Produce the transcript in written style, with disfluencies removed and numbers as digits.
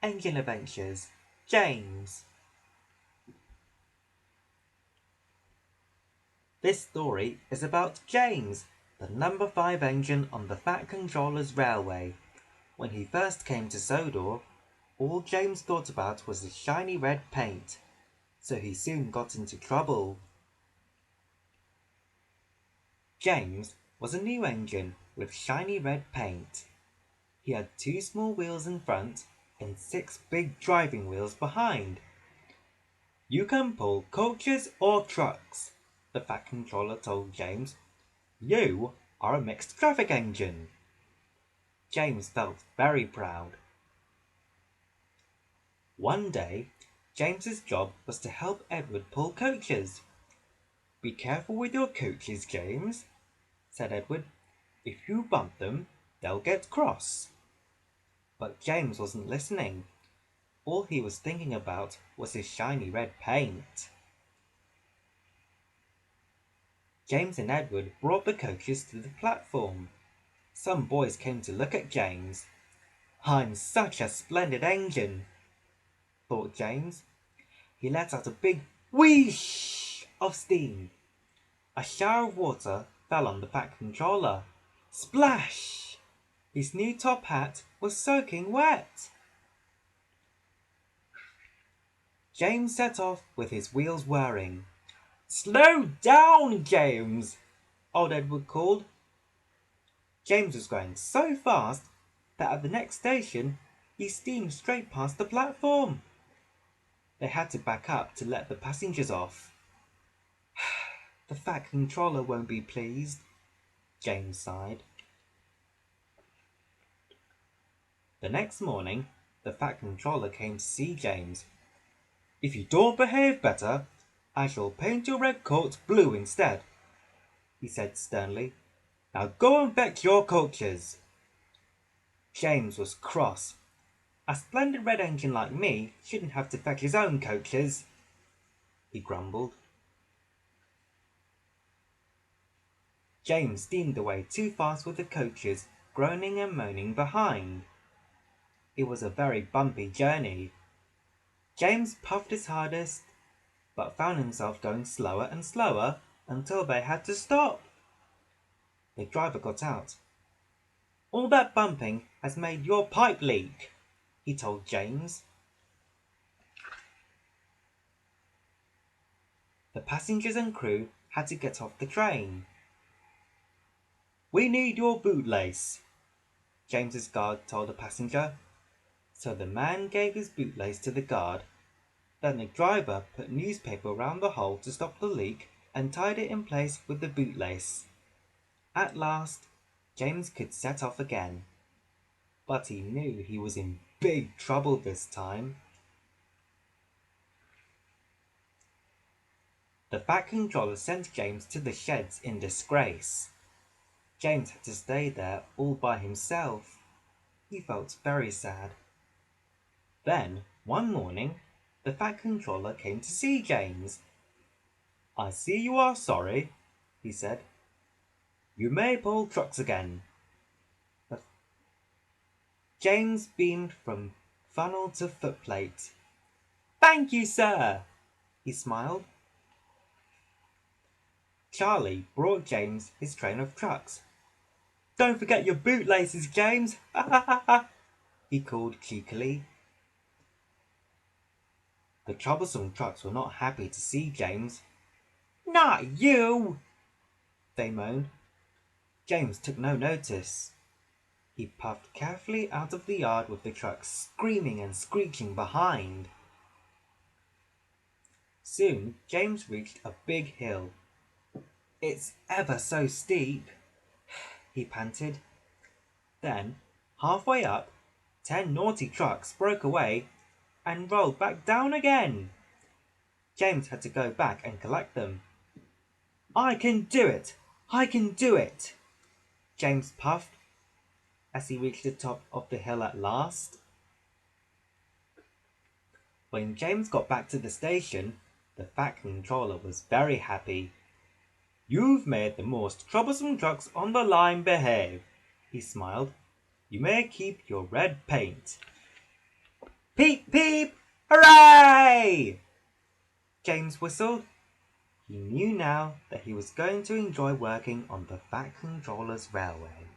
Engine Adventures, James. This story is about James, the number 5 engine on the Fat Controller's railway. When he first came to Sodor, all James thought about was his shiny red paint, so he soon got into trouble. James was a new engine with shiny red paint. He had 2 small wheels in front and 6 big driving wheels behind. "You can pull coaches or trucks," the Fat Controller told James. "You are a mixed traffic engine." James felt very proud. One day, James's job was to help Edward pull coaches. "Be careful with your coaches, James," said Edward. "If you bump them, they'll get cross." But James wasn't listening. All he was thinking about was his shiny red paint. James and Edward brought the coaches to the platform. Some boys came to look at James. "I'm such a splendid engine," thought James. He let out a big whoosh of steam. A shower of water fell on the Fat Controller. Splash! His new top hat was soaking wet. James set off with his wheels whirring. "Slow down, James!" old Edward called. James was going so fast that at the next station he steamed straight past the platform. They had to back up to let the passengers off. "The Fat Controller won't be pleased," James sighed. The next morning, the Fat Controller came to see James. "If you don't behave better, I shall paint your red coat blue instead," he said sternly. "Now go and fetch your coaches." James was cross. "A splendid red engine like me shouldn't have to fetch his own coaches," he grumbled. James steamed away too fast with the coaches, groaning and moaning behind. It was a very bumpy journey. James puffed his hardest, but found himself going slower and slower until they had to stop. The driver got out. "All that bumping has made your pipe leak," he told James. The passengers and crew had to get off the train. "We need your bootlace," James's guard told a passenger. So the man gave his bootlace to the guard. Then the driver put newspaper around the hole to stop the leak and tied it in place with the bootlace. At last, James could set off again. But he knew he was in big trouble this time. The Fat Controller sent James to the sheds in disgrace. James had to stay there all by himself. He felt very sad. Then, one morning, the Fat Controller came to see James. "I see you are sorry," he said. "You may pull trucks again." But James beamed from funnel to footplate. "Thank you, sir," he smiled. Charlie brought James his train of trucks. "Don't forget your bootlaces, James!" he called cheekily. The troublesome trucks were not happy to see James. "Not you!" they moaned. James took no notice. He puffed carefully out of the yard with the trucks screaming and screeching behind. Soon James reached a big hill. "It's ever so steep," he panted. Then, halfway up, 10 naughty trucks broke away and rolled back down again. James had to go back and collect them. "I can do it! I can do it!" James puffed as he reached the top of the hill at last. When James got back to the station, the Fat Controller was very happy. "You've made the most troublesome trucks on the line behave," he smiled. "You may keep your red paint." Peep, peep! Hooray! James whistled. He knew now that he was going to enjoy working on the Vacuum Rollers Railway.